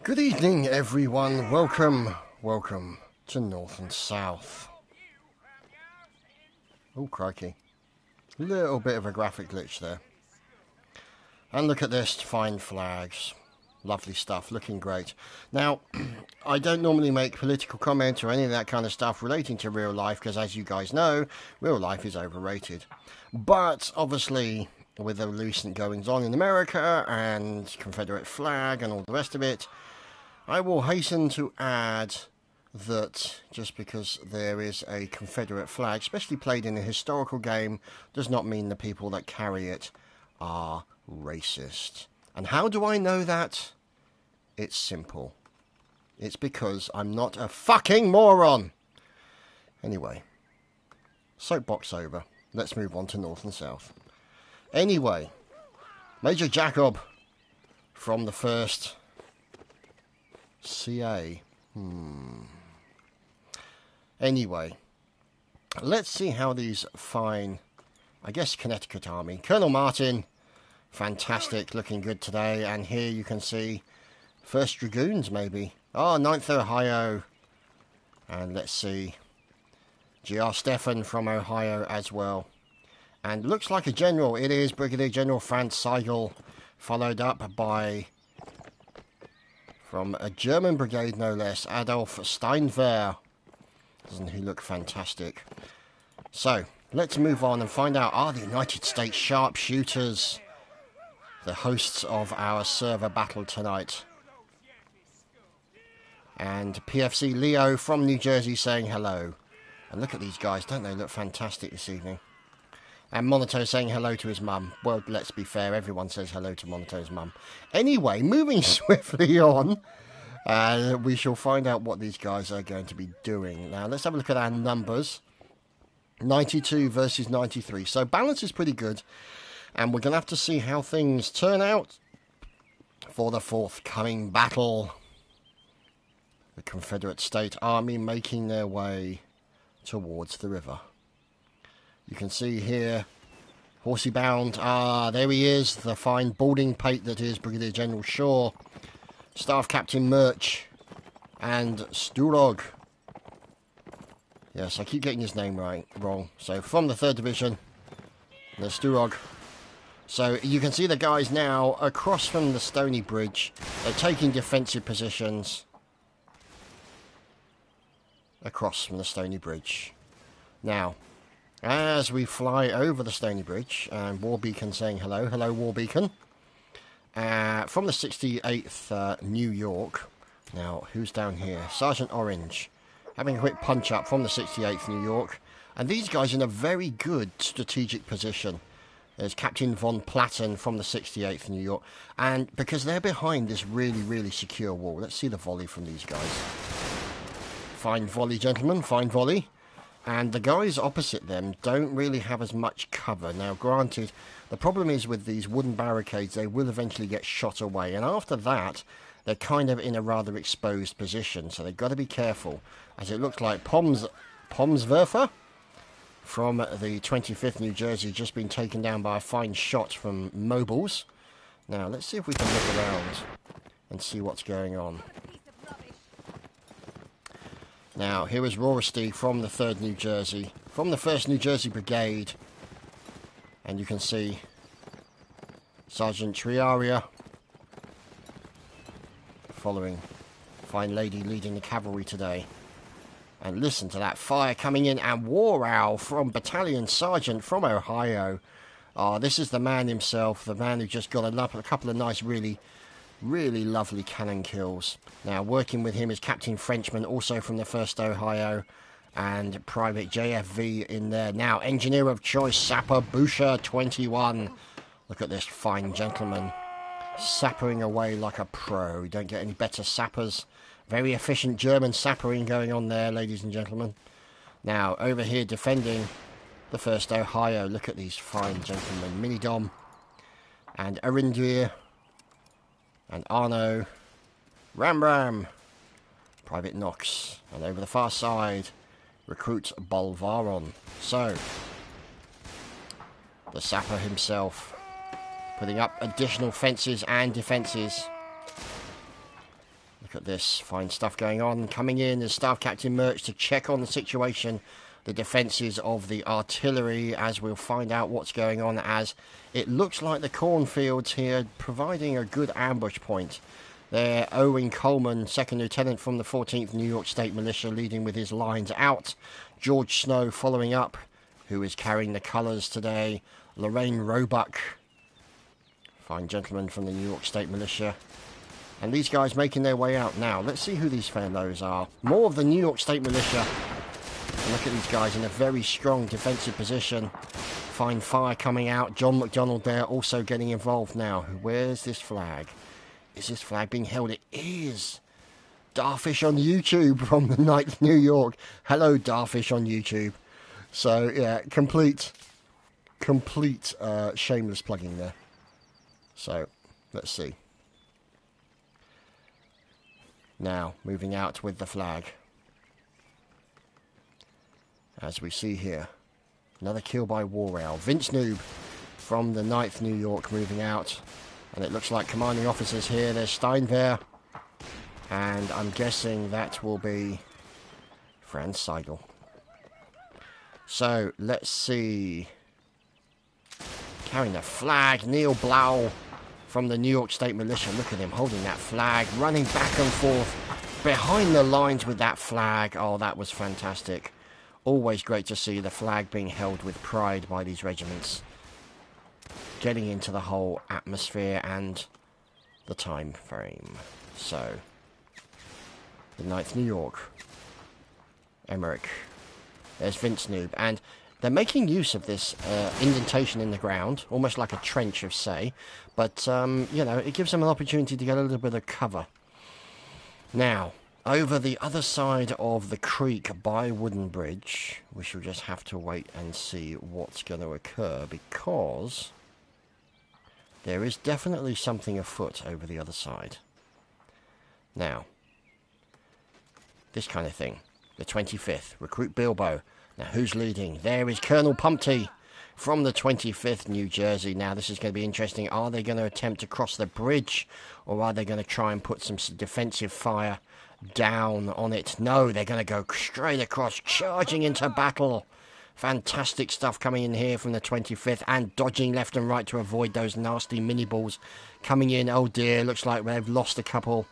Good evening, everyone. Welcome to North and South. Oh, crikey. Little bit of a graphic glitch there. And look at this, fine flags. Lovely stuff, looking great. Now, I don't normally make political comment or any of that kind of stuff relating to real life, because as you guys know, real life is overrated. But, obviously, with the recent goings on in America and Confederate flag and all the rest of it, I will hasten to add that just because there is a Confederate flag, especially played in a historical game, does not mean the people that carry it are racist. And how do I know that? It's simple. It's because I'm not a fucking moron. Anyway, soapbox over. Let's move on to North and South. Anyway, Major Jacob from the 1st CA. Anyway, let's see how these fine, I guess, Connecticut Army. Colonel Martin, fantastic, looking good today. And here you can see 1st Dragoons, maybe. Oh, 9th Ohio. And let's see, G.R. Stephan from Ohio as well. And looks like a general. It is Brigadier General Franz Sigel, followed up by, from a German brigade no less, Adolf Steinwehr. Doesn't he look fantastic? So, let's move on and find out, are the United States sharpshooters the hosts of our server battle tonight? And PFC Leo from New Jersey saying hello. And look at these guys, don't they look fantastic this evening? And Monito saying hello to his mum. Well, let's be fair, everyone says hello to Monito's mum. Anyway, moving swiftly on, we shall find out what these guys are going to be doing. Now, let's have a look at our numbers. 92 versus 93. So, balance is pretty good. And we're going to have to see how things turn out for the forthcoming battle. The Confederate State Army making their way towards the river. You can see here, horsey bound. Ah, there he is, the fine balding pate that is Brigadier General Shaw, Staff Captain Murch, and Sturog. Yes, I keep getting his name wrong. So, from the 3rd Division, there's Sturog. So, you can see the guys now across from the Stony Bridge. They're taking defensive positions across from the Stony Bridge. Now, as we fly over the Stony Bridge, and Warbeacon saying hello. Hello, Warbeacon. From the 68th New York. Now, who's down here? Sergeant Orange. Having a quick punch up from the 68th New York. And these guys in a very good strategic position. There's Captain Von Platten from the 68th New York. And because they're behind this really, really secure wall. Let's see the volley from these guys. Fine volley, gentlemen. Fine volley. And the guys opposite them don't really have as much cover. Now, granted, the problem is with these wooden barricades, they will eventually get shot away. And after that, they're kind of in a rather exposed position. So they've got to be careful. As it looks like Pomswerfer from the 25th New Jersey just been taken down by a fine shot from mobiles. Now, let's see if we can look around and see what's going on. Now, here is Rorosty from the 3rd New Jersey, from the 1st New Jersey Brigade. And you can see Sergeant Triaria following. Fine lady leading the cavalry today. And listen to that fire coming in. And War Owl from Battalion Sergeant from Ohio. This is the man himself, the man who just got a couple of nice, really lovely cannon kills. Now, working with him is Captain Frenchman, also from the 1st Ohio, and Private JFV in there. Now, Engineer of Choice, Sapper Boucher 21. Look at this fine gentleman, sappering away like a pro. You don't get any better sappers. Very efficient German sappering going on there, ladies and gentlemen. Now, over here defending the 1st Ohio. Look at these fine gentlemen. Minidom and Arindir and Arno, Ram, Private Knox, and over the far side, Recruit Bolvaron. So, the sapper himself, putting up additional fences and defences. Look at this fine stuff going on. Coming in is Staff Captain Murch to check on the situation, the defences of the artillery, as we'll find out what's going on, as it looks like the cornfields here providing a good ambush point. There, Owen Coleman, 2nd Lieutenant from the 14th New York State Militia, leading with his lines out. George Snow following up, who is carrying the colours today. Lorraine Roebuck, fine gentleman from the New York State Militia. And these guys making their way out now. Let's see who these fellows are. More of the New York State Militia. And look at these guys in a very strong defensive position. Fine fire coming out. John McDonald there also getting involved now. Where's this flag? Is this flag being held? It is. Darfish on YouTube from the 9th New York. Hello, Darfish on YouTube. So, yeah, complete shameless plugging there. So, let's see. Now, moving out with the flag. As we see here, another kill by War Owl. Vince Noob from the 9th New York moving out. And it looks like commanding officers here. There's Steinwehr. And I'm guessing that will be Franz Seigel. So, let's see. Carrying the flag, Neil Blau from the New York State Militia. Look at him holding that flag, running back and forth behind the lines with that flag. Oh, that was fantastic. Always great to see the flag being held with pride by these regiments. Getting into the whole atmosphere and the time frame. So, the 9th New York. Emmerich. There's Vince Noob. And they're making use of this indentation in the ground, almost like a trench of say. But, you know, it gives them an opportunity to get a little bit of cover. Now, over the other side of the creek by Wooden Bridge, we shall just have to wait and see what's going to occur, because there is definitely something afoot over the other side. Now, this kind of thing. The 25th, recruit Bilbo. Now, who's leading? There is Colonel Pumpty from the 25th New Jersey. Now, this is going to be interesting. Are they going to attempt to cross the bridge, or are they going to try and put some defensive fire down on it? No, they're going to go straight across, charging into battle. Fantastic stuff coming in here from the 25th, and dodging left and right to avoid those nasty mini balls coming in. Oh dear, looks like they've lost a couple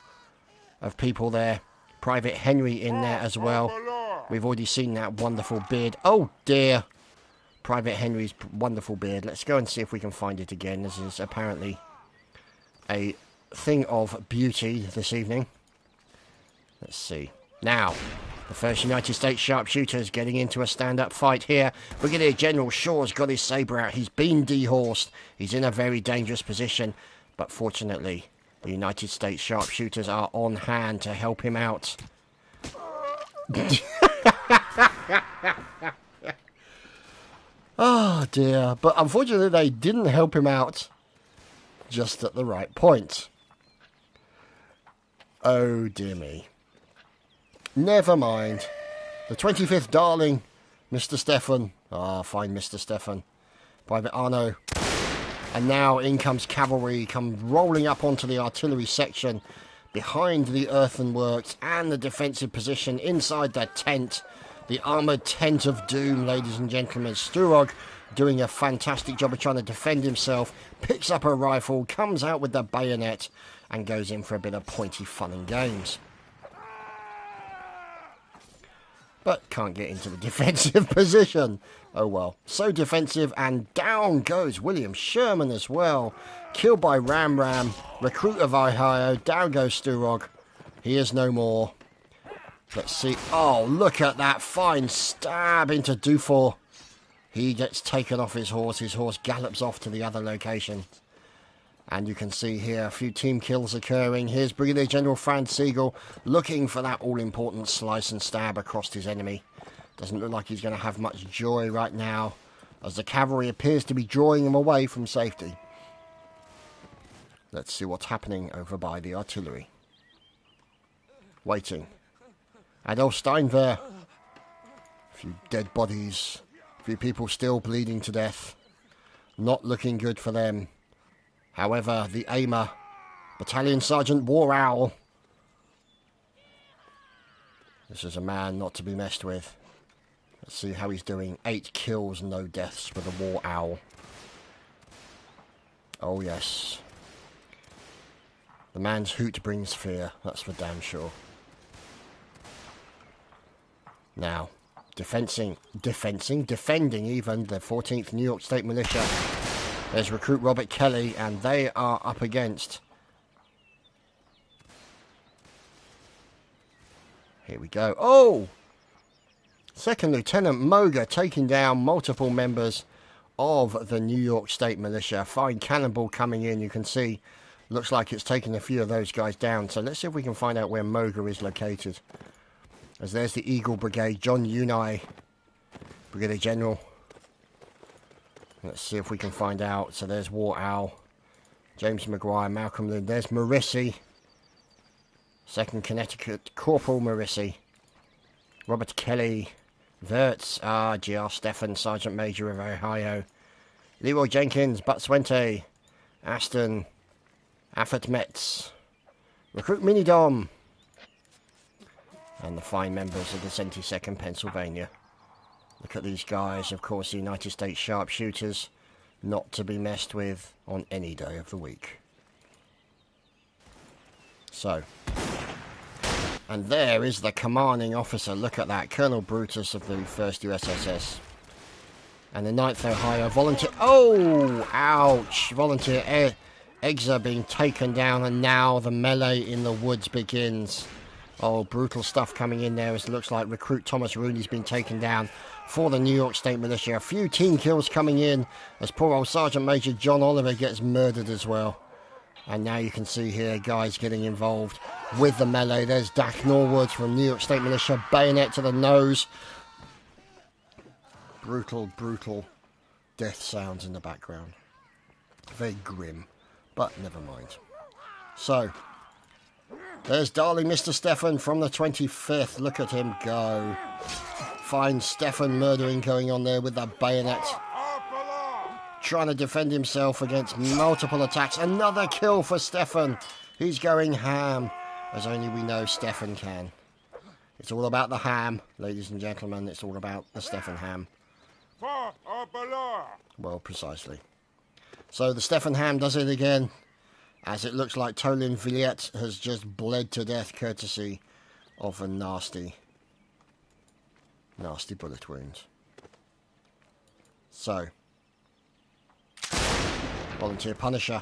of people there. Private Henry in there as well. We've already seen that wonderful beard. Oh dear. Private Henry's wonderful beard. Let's go and see if we can find it again. This is apparently a thing of beauty this evening. Let's see. Now, the 1st United States Sharpshooters getting into a stand-up fight here. Brigadier General Shaw's got his sabre out. He's been dehorsed. He's in a very dangerous. But fortunately, the United States Sharpshooters are on hand to help him out. Oh dear. But unfortunately, they didn't help him out just at the right point. Oh dear me. Never mind. The 25th Darling, Mr. Stefan. Ah, fine Mr. Stefan. Private Arno. And now in comes cavalry, come rolling up onto the artillery section behind the earthworks and the defensive position inside that tent. The armoured tent of doom, ladies and gentlemen. Sturog doing a fantastic job of trying to defend himself. Picks up a rifle, comes out with the bayonet and goes in for a bit of pointy fun and games. But can't get into the defensive position. Oh well. So defensive, and down goes William Sherman as well. Killed by Ram Ram. Recruit of Ohio. Down goes Sturog. He is no more. Let's see. Oh, look at that fine stab into Dufour. He gets taken off his horse. His horse gallops off to the other location. And you can see here a few team kills occurring. Here's Brigadier General Franz Siegel looking for that all-important slice and stab across his enemy. Doesn't look like he's going to have much joy right now, as the cavalry appears to be drawing him away from safety. Let's see what's happening over by the artillery. Waiting. Adolf Steinwehr. A few dead bodies. A few people still bleeding to death. Not looking good for them. However, the aimer, Battalion Sergeant War Owl, This is a man not to be messed with. Let's see how he's doing. 8 kills, no deaths with a war owl. Oh yes. The man's hoot brings fear, that's for damn sure. Now, defending even the 14th New York State Militia. There's recruit Robert Kelly, and they are up against... Here we go. Oh! Second Lieutenant Moga taking down multiple members of the New York State Militia. Fine cannonball coming in, you can see. Looks like it's taken a few of those guys down. So let's see if we can find out where Moga is located. As there's the Eagle Brigade, John Unai, Brigadier General. Let's see if we can find out. So there's War Owl, James McGuire, Malcolm Lynn. There's Marissi, 2nd Connecticut, Corporal Marissi. Robert Kelly, Verts, G.R. Stephan, Sergeant Major of Ohio. Leroy Jenkins, Butts Wente, Aston, Affet Metz, Recruit Minidom, and the fine members of the 72nd Pennsylvania. Look at these guys, of course, the United States sharpshooters, not to be messed with on any day of the week. So, and there is the commanding officer, look at that, Colonel Brutus of the 1st USSS. And the 9th Ohio Volunteer, oh, ouch, Volunteer Egger being taken down, and now the melee in the woods begins. Oh, brutal stuff coming in there, as it looks like recruit Thomas Rooney's been taken down for the New York State Militia. A few team kills coming in, as poor old Sergeant Major John Oliver gets murdered as well. And now you can see here guys getting involved with the melee. There's Dak Norwood from New York State Militia, bayonet to the nose. Brutal, brutal death sounds in the background. Very grim, but never mind. So, there's darling Mr. Stephan from the 25th. Look at him go. Fine Stephan murdering going on there with that bayonet. Trying to defend himself against multiple attacks. Another kill for Stephan. He's going ham, as only we know Stephan can. It's all about the ham, ladies and gentlemen. It's all about the Stephan ham. Well, precisely. So the Stephan ham does it again, as it looks like Tolin Villette has just bled to death courtesy of a nasty, nasty bullet wound. So, Volunteer Punisher.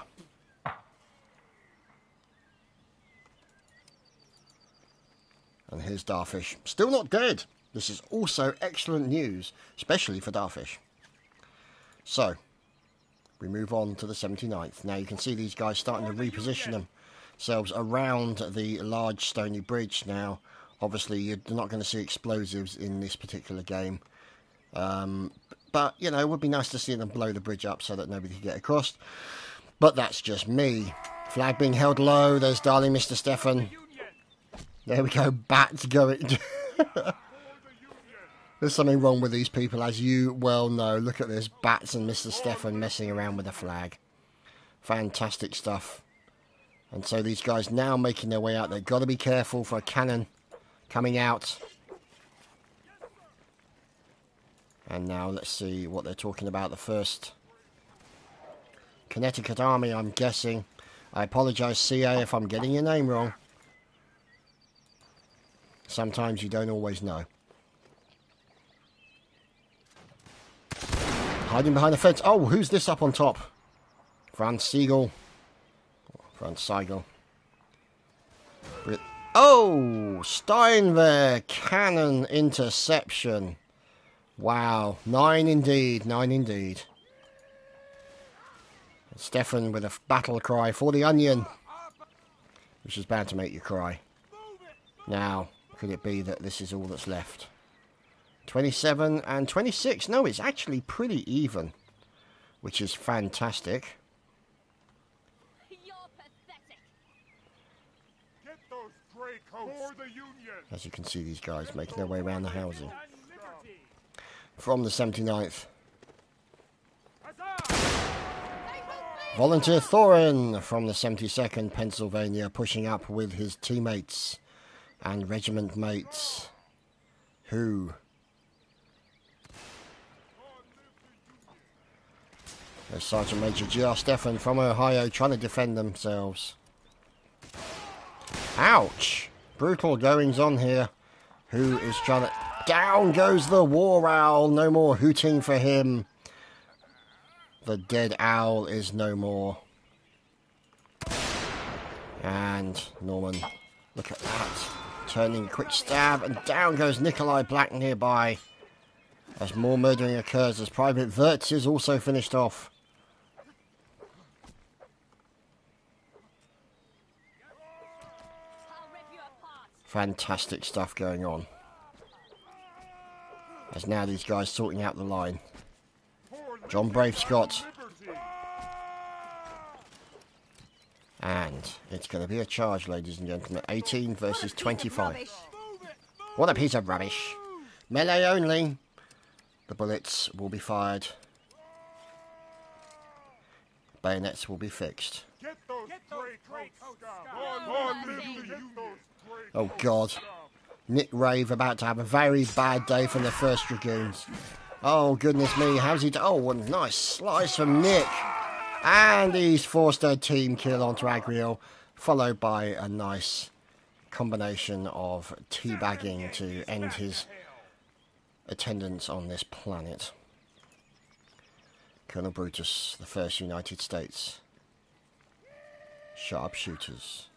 And here's Darfish. Still not dead. This is also excellent news, especially for Darfish. So, we move on to the 79th. Now you can see these guys starting to reposition themselves around the large stony bridge. Now, obviously, you're not going to see explosives in this particular game. But, you know, it would be nice to see them blow the bridge up so that nobody can get across. But that's just me. Flag being held low. There's darling Mr. Stephan. There we go. Bats going. There's something wrong with these people, as you well know. Look at this. Bats and Mr. Stephan messing around with the flag. Fantastic stuff. And so these guys now making their way out. They've got to be careful for a cannon coming out. And now let's see what they're talking about. The 1st Connecticut Army, I'm guessing. I apologise, CA, if I'm getting your name wrong. Sometimes you don't always know. Hiding behind the fence. Oh, who's this up on top? Franz Siegel. Franz Siegel. Oh, Steinwehr. Cannon interception. Wow. 9 indeed. 9 indeed. Stephan with a battle cry for the onion, which is bound to make you cry. Now, could it be that this is all that's left? 27 and 26. No, it's actually pretty even, which is fantastic. As you can see, these guys making their way around the housing. From the 79th. Volunteer Thorin from the 72nd Pennsylvania, pushing up with his teammates and regiment mates. who... There's Sergeant Major G.R. Stephan from Ohio trying to defend themselves. Ouch! Brutal goings on here. Who is trying to... Down goes the war owl. No more hooting for him. The dead owl is no more. And Norman, look at that. Turning quick stab, and down goes Nikolai Black nearby. As more murdering occurs, as Private Wirtz is also finished off. Fantastic stuff going on. As now these guys sorting out the line. John Brave Scott. And it's going to be a charge, ladies and gentlemen. 18 versus 25. What a piece of rubbish. Melee only. The bullets will be fired. Bayonets will be fixed. Oh God. Nick Rave about to have a very bad day from the 1st Dragoons. Oh goodness me, how's he... Oh, what a nice slice from Nick. And he's forced a team kill onto Agriel, followed by a nice combination of teabagging to end his attendance on this planet. Colonel Brutus, the 1st United States. Sharpshooters.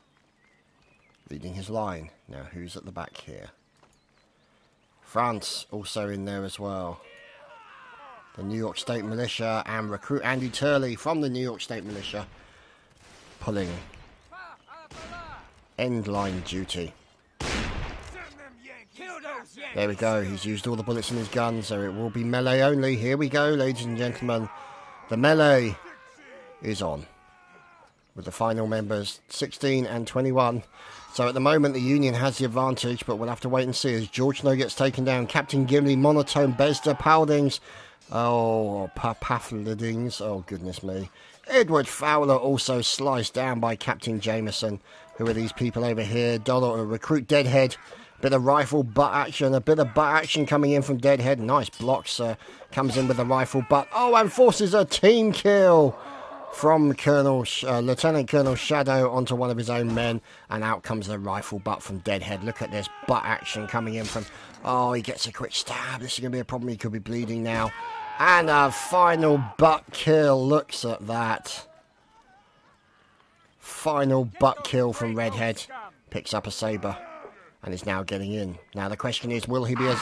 Leading his line. Now who's at the back here? France also in there as well. The New York State Militia and recruit Andy Turley from the New York State Militia pulling end line duty. There we go, he's used all the bullets in his gun, so it will be melee only. Here we go, ladies and gentlemen. The melee is on. With the final members 16 and 21. So at the moment the Union has the advantage, but we'll have to wait and see as George Snow gets taken down. Captain Gimli, Monotone, Besda, Powdings. Oh, Papaflidings. Oh, goodness me. Edward Fowler also sliced down by Captain Jameson. Who are these people over here? Dollar, recruit Deadhead. Bit of rifle butt action. A bit of butt action coming in from Deadhead. Nice blocks. Comes in with the rifle butt. Oh, and forces a team kill from Lieutenant Colonel Shadow onto one of his own men. And out comes the rifle butt from Deadhead. Look at this butt action coming in from... Oh, he gets a quick stab. This is going to be a problem. He could be bleeding now. And a final butt kill. Looks at that. Final butt kill from Redhead. Picks up a saber. And is now getting in. Now the question is, will he be as...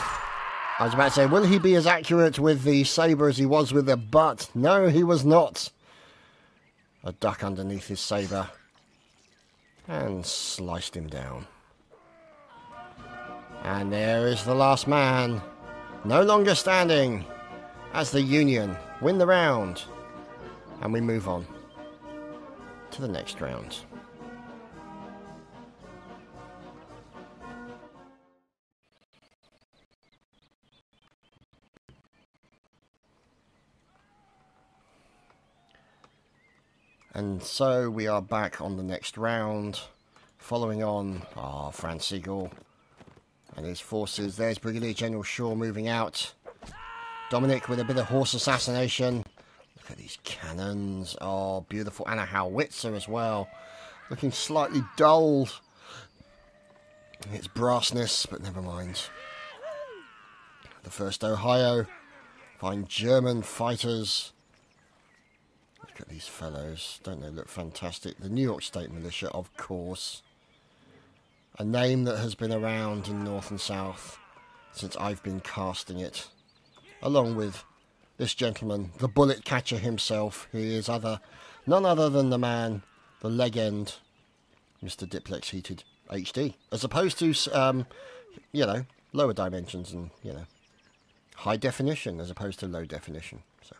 I was about to say, will he be as accurate with the saber as he was with the butt? No, he was not. A duck underneath his saber. And sliced him down. And there is the last man. No longer standing. As the Union win the round. And we move on to the next round. And so we are back on the next round. Following on, Franz Siegel and his forces. There's Brigadier General Shaw moving out. Dominic with a bit of horse assassination. Look at these cannons. Oh, beautiful. And a howitzer as well. Looking slightly dulled. It's brassness, but never mind. The 1st Ohio. Find German fighters. Look at these fellows. Don't they look fantastic? The New York State Militia, of course. A name that has been around in North and South since I've been casting it. Along with this gentleman, the bullet catcher himself. He is none other than the man, the legend, Mr. Diplex Heated HD. As opposed to, lower dimensions and, high definition as opposed to low definition. So,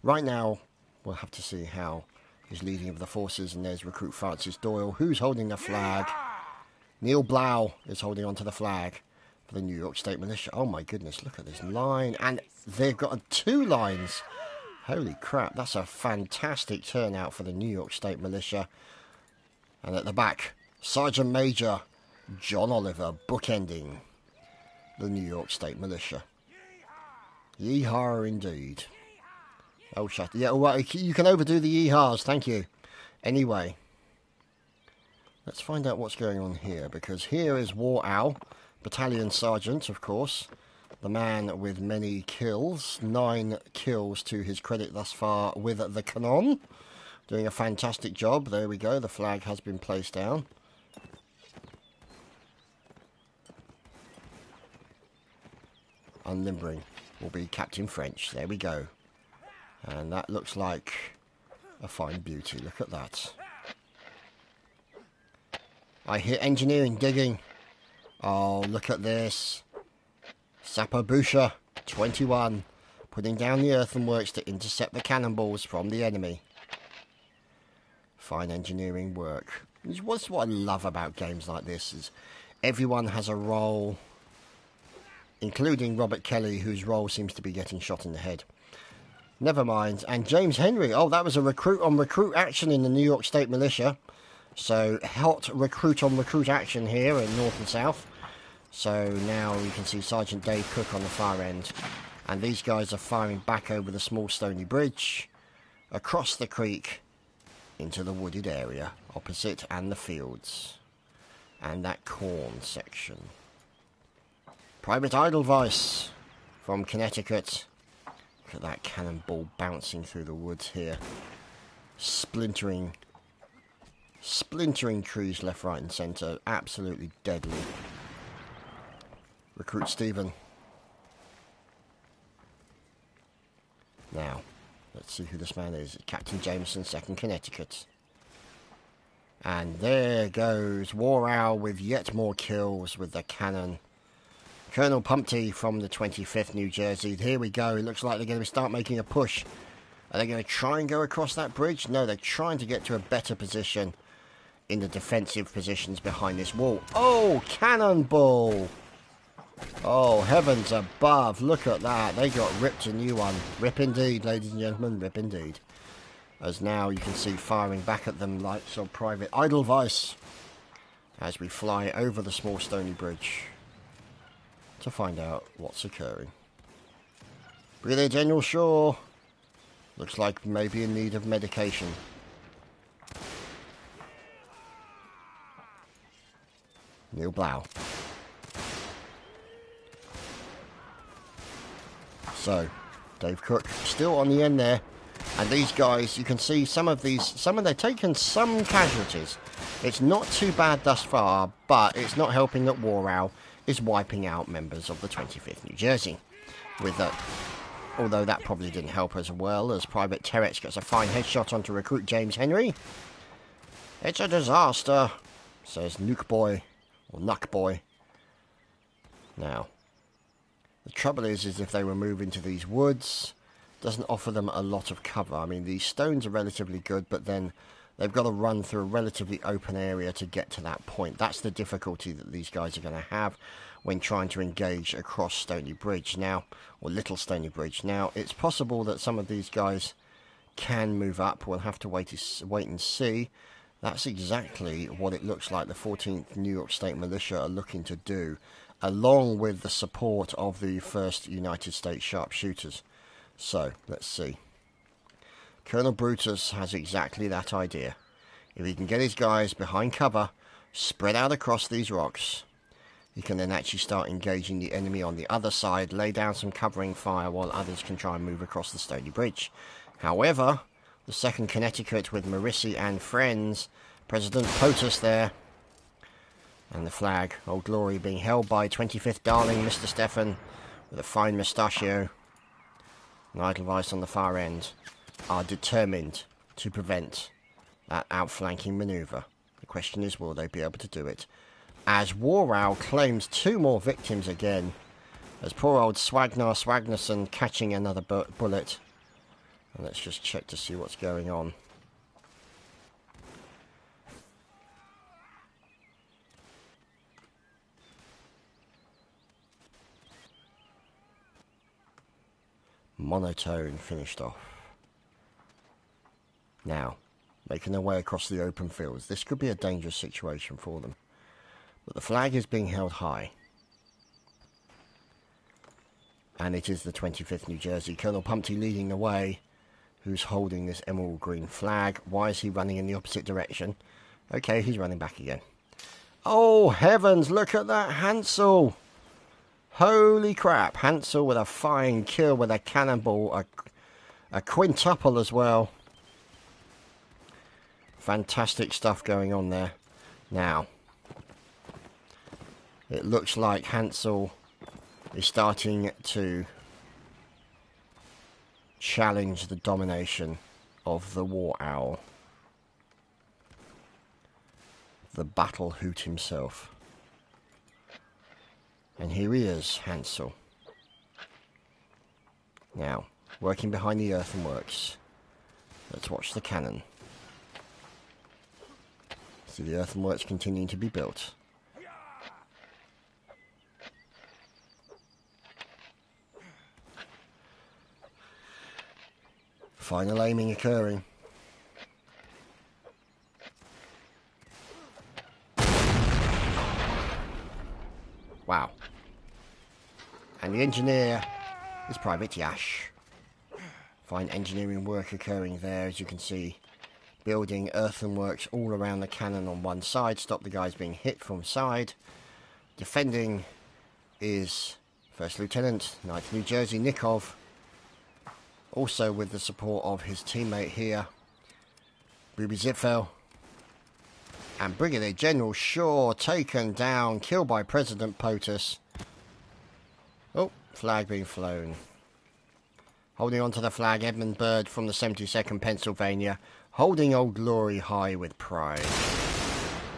right now, we'll have to see how he's leading of the forces. And there's Recruit Francis Doyle, who's holding the flag. Neil Blau is holding onto the flag for the New York State Militia. Oh my goodness, look at this line. And they've got 2 lines. Holy crap, that's a fantastic turnout for the New York State Militia. And at the back, Sergeant Major John Oliver, bookending the New York State Militia. Yeehaw indeed. Oh, shut. Yeah, well, you can overdo the yeehaws, thank you. Anyway, let's find out what's going on here, because here is War Owl, Battalion Sergeant, of course, the man with many kills, 9 kills to his credit thus far with the cannon, doing a fantastic job. There we go, the flag has been placed down. Unlimbering will be Captain French, there we go. And that looks like a fine beauty, look at that. I hear engineering digging. Oh, look at this. Sapobusha, 21, putting down the earthworks to intercept the cannonballs from the enemy. Fine engineering work. What's what I love about games like this is everyone has a role, including Robert Kelly, whose role seems to be getting shot in the head. Never mind. And James Henry. Oh, that was a recruit on recruit action in the New York State Militia. So, hot recruit on recruit action here in North and South. So, now you can see Sergeant Dave Cook on the far end. And these guys are firing back over the small stony bridge, across the creek, into the wooded area opposite and the fields. And that corn section. Private Edelweiss from Connecticut. Look at that cannonball bouncing through the woods here. Splintering trees left, right and centre. Absolutely deadly. Recruit Stephen. Now, let's see who this man is. Captain Jameson, 2nd Connecticut. And there goes War Owl with yet more kills with the cannon. Colonel Pumpty from the 25th New Jersey. Here we go. It looks like they're going to start making a push. Are they going to try and go across that bridge? No, they're trying to get to a better position in the defensive positions behind this wall. Oh, cannonball! Oh, heavens above. Look at that. They got ripped a new one. Rip indeed, ladies and gentlemen. Rip indeed. As now you can see firing back at them like some Private Edelweiss as we fly over the small stony bridge to find out what's occurring. Brigadier General Shaw looks like maybe in need of medication. Neil Blau. So, Dave Cook still on the end there. And these guys, you can see they've taken some casualties. It's not too bad thus far, but it's not helping that War Owl is wiping out members of the 25th New Jersey. With that, although that probably didn't help as well, as Private Teretz gets a fine headshot onto recruit James Henry. It's a disaster, says Nuke Boy, or Nuck Boy. Now, the trouble is if they were moving into these woods, doesn't offer them a lot of cover. I mean, these stones are relatively good, but then they've got to run through a relatively open area to get to that point. That's the difficulty that these guys are going to have when trying to engage across Stony Bridge now, or Little Stony Bridge. Now, it's possible that some of these guys can move up. We'll have to wait and see. That's exactly what it looks like the 14th New York State Militia are looking to do, along with the support of the 1st United States Sharpshooters. So, let's see. Colonel Brutus has exactly that idea. If he can get his guys behind cover, spread out across these rocks, he can then actually start engaging the enemy on the other side, lay down some covering fire while others can try and move across the Stony Bridge. However, the 2nd Connecticut with Marissi and friends, President POTUS there, and the flag, Old Glory, being held by 25th Darling, Mr. Stefan, with a fine mustachio, and Edelweiss on the far end, are determined to prevent that outflanking manoeuvre. The question is, will they be able to do it? As War Owl claims 2 more victims again, as poor old Swagnerson catching another bullet. And let's just check to see what's going on. Monotone finished off. Now, making their way across the open fields. This could be a dangerous situation for them. But the flag is being held high. And it is the 25th New Jersey. Colonel Pumpty leading the way, who's holding this emerald green flag. Why is he running in the opposite direction? Okay, he's running back again. Oh, heavens, look at that Hansel. Holy crap. Hansel with a fine kill with a cannonball. A quintuple as well. Fantastic stuff going on there. Now, it looks like Hansel is starting to challenge the domination of the War Owl. The battle hoot himself. And here he is, Hansel. Now, working behind the earthworks. Let's watch the cannon. See the earthworks continuing to be built. Final aiming occurring. Wow. And the engineer is Private Yash. Fine engineering work occurring there, as you can see. Building earthworks all around the cannon on one side. Stop the guys being hit from side. Defending is First Lieutenant, 9th New Jersey, Nikov. Also with the support of his teammate here, Booby Zipfel. And Brigadier General Shaw taken down, killed by President POTUS. Oh, flag being flown. Holding on to the flag, Edmund Byrd from the 72nd Pennsylvania, holding Old Glory high with pride.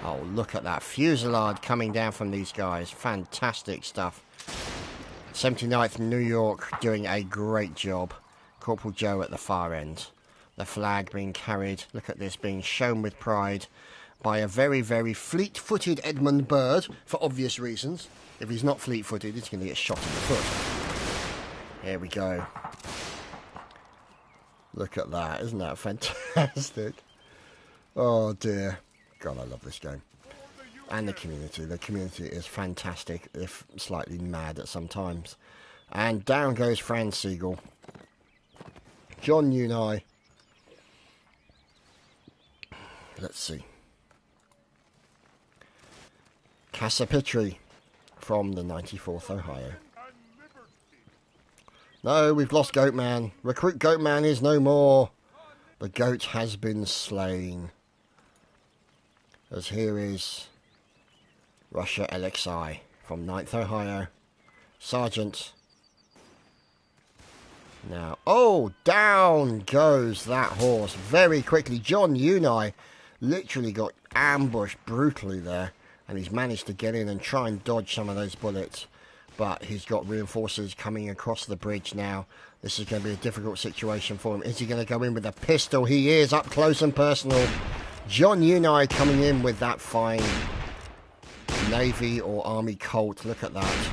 Oh, look at that fusillade coming down from these guys. Fantastic stuff. 79th New York doing a great job. Corporal Joe at the far end. The flag being carried, look at this, being shown with pride by a very, very fleet-footed Edmund Byrd, for obvious reasons. If he's not fleet-footed, he's going to get shot in the foot. Here we go. Look at that, isn't that fantastic? Oh dear. God, I love this game. And the community. The community is fantastic, if slightly mad at some times. And down goes Franz Siegel. John Unai. Let's see. Casapitri from the 94th Ohio. No, we've lost Goatman. Recruit Goatman is no more. The goat has been slain. As here is Russia LXI from 9th Ohio. Sergeant. Now, oh, down goes that horse very quickly. John Unai literally got ambushed brutally there. And he's managed to get in and try and dodge some of those bullets. But he's got reinforcements coming across the bridge now. This is going to be a difficult situation for him. Is he going to go in with a pistol? He is, up close and personal. John Unai coming in with that fine Navy or Army Colt. Look at that.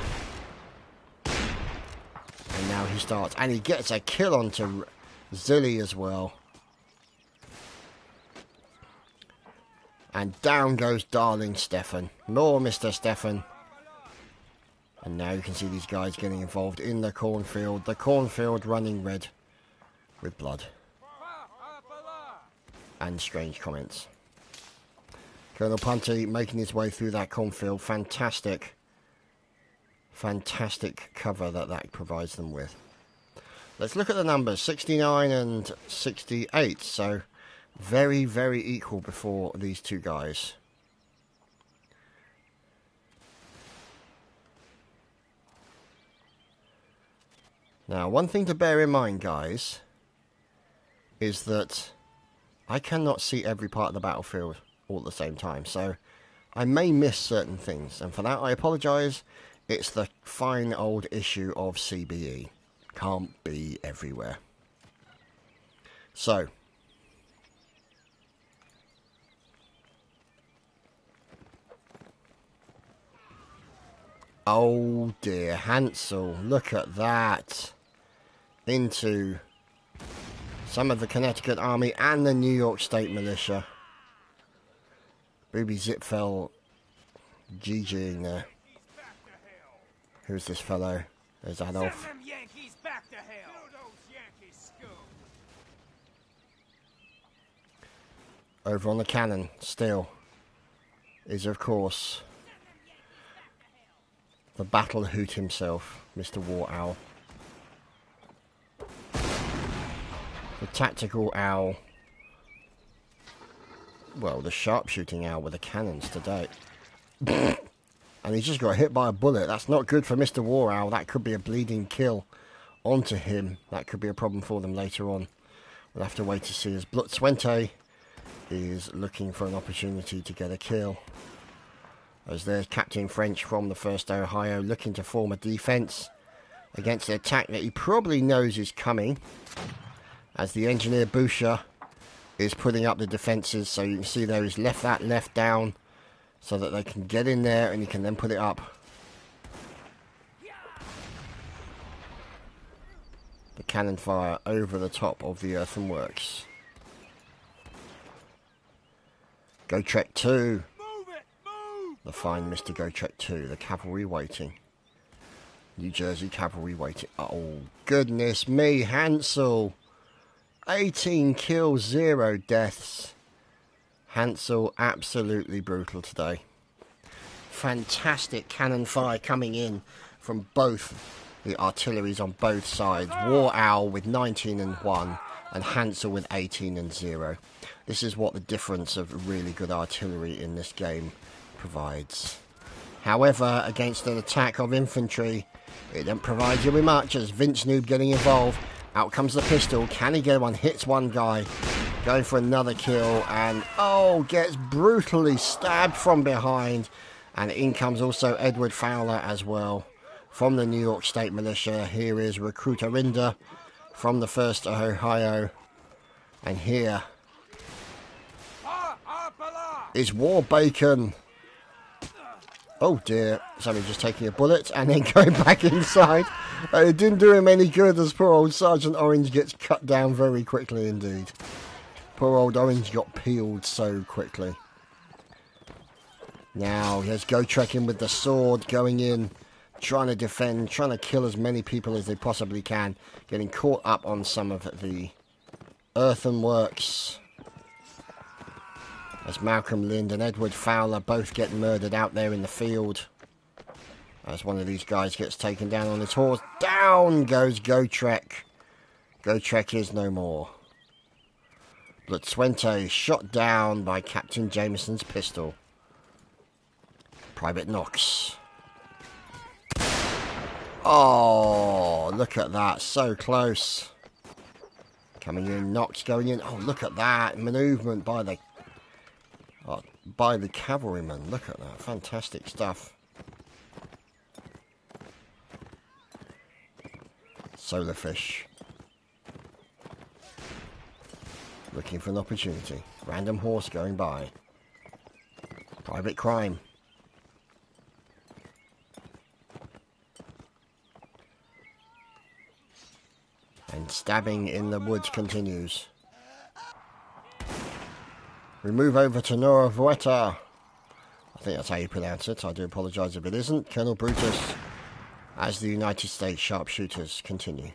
And now he starts. And he gets a kill onto Zilly as well. And down goes darling Stefan. More Mr. Stefan. And now you can see these guys getting involved in the cornfield. The cornfield running red with blood. And strange comments. Colonel Punty making his way through that cornfield. Fantastic. Fantastic cover that provides them with. Let's look at the numbers. 69 and 68. So very, very equal before these two guys. Now, one thing to bear in mind, guys, is that I cannot see every part of the battlefield all at the same time. So I may miss certain things, and for that I apologise. It's the fine old issue of CBE. Can't be everywhere. So oh dear, Hansel, look at that. Into some of the Connecticut Army and the New York State Militia. Booby Zipfel GGing there. Who's this fellow? There's Adolf. Over on the cannon, still, is of course the battle hoot himself, Mr. War Owl. The tactical owl. Well, the sharpshooting owl with the cannons today. And he's just got hit by a bullet. That's not good for Mr. War Owl. That could be a bleeding kill onto him. That could be a problem for them later on. We'll have to wait to see as Blutzwente is looking for an opportunity to get a kill. As there's Captain French from the 1st Ohio looking to form a defense against the attack that he probably knows is coming. As the Engineer Boucher is putting up the defences, so you can see there he's left that left down so that they can get in there and he can then put it up. The cannon fire over the top of the earthworks. Gotrek 2. The fine Mr. Gotrek 2, the cavalry waiting. New Jersey cavalry waiting. Oh, goodness me, Hansel. 18 kills, 0 deaths. Hansel, absolutely brutal today. Fantastic cannon fire coming in from both the artilleries on both sides. War Owl with 19 and 1 and Hansel with 18 and 0. This is what the difference of really good artillery in this game provides. However, against an attack of infantry, it doesn't provide you with much, as Vince Noob getting involved. Out comes the pistol. Can he get one? Hits one guy. Going for another kill. And, oh, gets brutally stabbed from behind. And in comes also Edward Fowler as well from the New York State Militia. Here is Recruit Arinda from the 1st Ohio. And here is War Bacon. Oh dear, somebody just taking a bullet and then going back inside. It didn't do him any good as poor old Sergeant Orange gets cut down very quickly indeed. Poor old Orange got peeled so quickly. Now, here's Gotrek in with the sword, going in, trying to defend, trying to kill as many people as they possibly can. Getting caught up on some of the earthworks. As Malcolm Lind and Edward Fowler both get murdered out there in the field. As one of these guys gets taken down on his horse. Down goes Gotrek. Gotrek is no more. Blutzwente shot down by Captain Jameson's pistol. Private Knox. Oh, look at that. So close. Coming in, Knox going in. Oh, look at that. Manoeuvrement by the cavalryman. Look at that. Fantastic stuff. Solarfish. Looking for an opportunity. Random horse going by. Private Crime. And stabbing in the woods continues. We move over to Nora Vueta. I think that's how you pronounce it. I do apologise if it isn't. Colonel Brutus as the United States sharpshooters continue.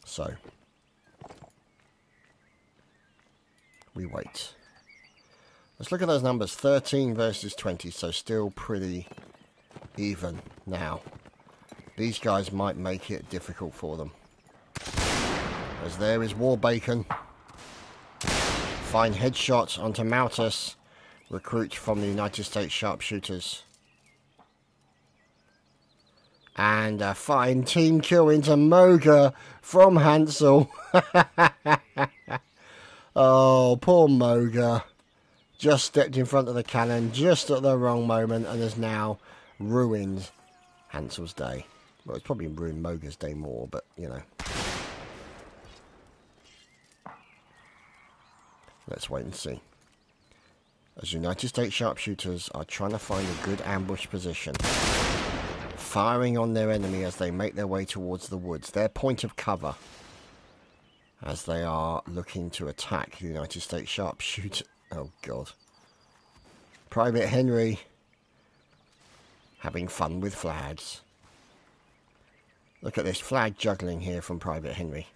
So, we wait. Let's look at those numbers. 13 versus 20, so still pretty even now. These guys might make it difficult for them. As there is War Bacon. Fine headshot onto Maltus. Recruit from the United States sharpshooters. And a fine team kill into Moga from Hansel. Oh, poor Moga. Just stepped in front of the cannon just at the wrong moment and has now ruined Hansel's day. Well, it's probably ruined Moga's day more, but, you know. Let's wait and see. As United States sharpshooters are trying to find a good ambush position. Firing on their enemy as they make their way towards the woods. Their point of cover. as they are looking to attack the United States sharpshooter. Oh God. Private Henry having fun with flags. Look at this flag juggling here from Private Henry.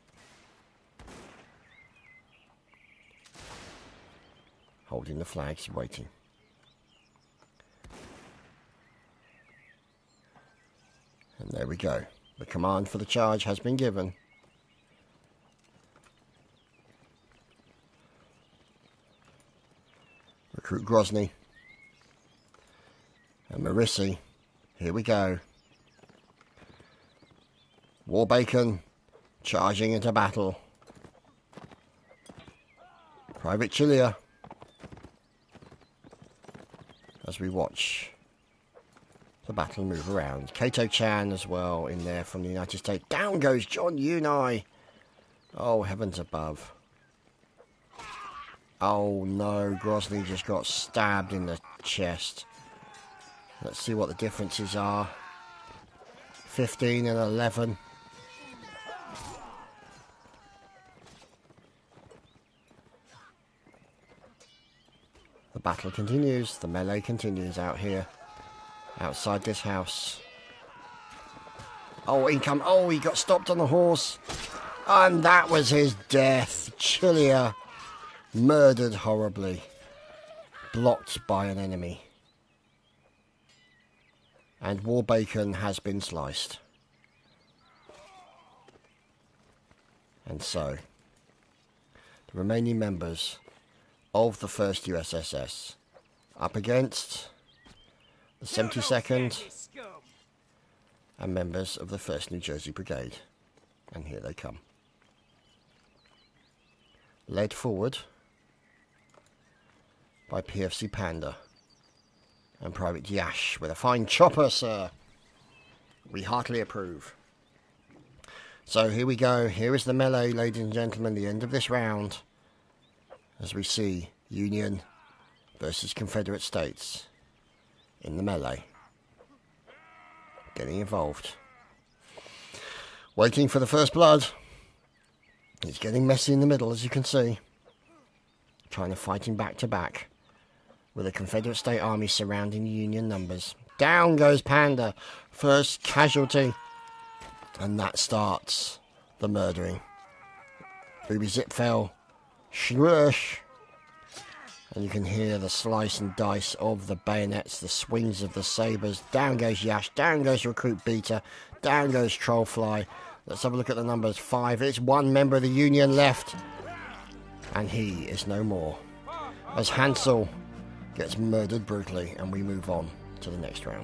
Holding the flags, waiting. And there we go. The command for the charge has been given. Recruit Grozny. And Marissi. Here we go. Warbacon charging into battle. Private Chilia. As we watch the battle move around. Kato Chan as well in there from the United States. Down goes John Unai. Oh, heavens above. Oh no, Grozny just got stabbed in the chest. Let's see what the differences are. 15 and 11. The battle continues. The melee continues out here. Outside this house. Oh, income. Oh, he got stopped on the horse. And that was his death. Chilia murdered horribly. Blocked by an enemy. And Warbacon has been sliced. And so, the remaining members of the 1st USSS up against the 72nd and members of the 1st New Jersey Brigade. And here they come. Led forward by PFC Panda and Private Yash with a fine chopper, sir. We heartily approve. So here we go. Here is the melee, ladies and gentlemen, the end of this round. As we see Union versus Confederate States in the melee. Getting involved. Waiting for the first blood. It's getting messy in the middle, as you can see. Trying to fight him back to back. With a Confederate State Army surrounding the Union numbers. Down goes Panda. First casualty. And that starts the murdering. Booby Zipfel. Schlush. And you can hear the slice and dice of the bayonets, the swings of the sabres. Down goes Yash, down goes Recruit Beta, down goes Trollfly. Let's have a look at the numbers. 5. It's one member of the Union left. And he is no more. As Hansel gets murdered brutally, and we move on to the next round.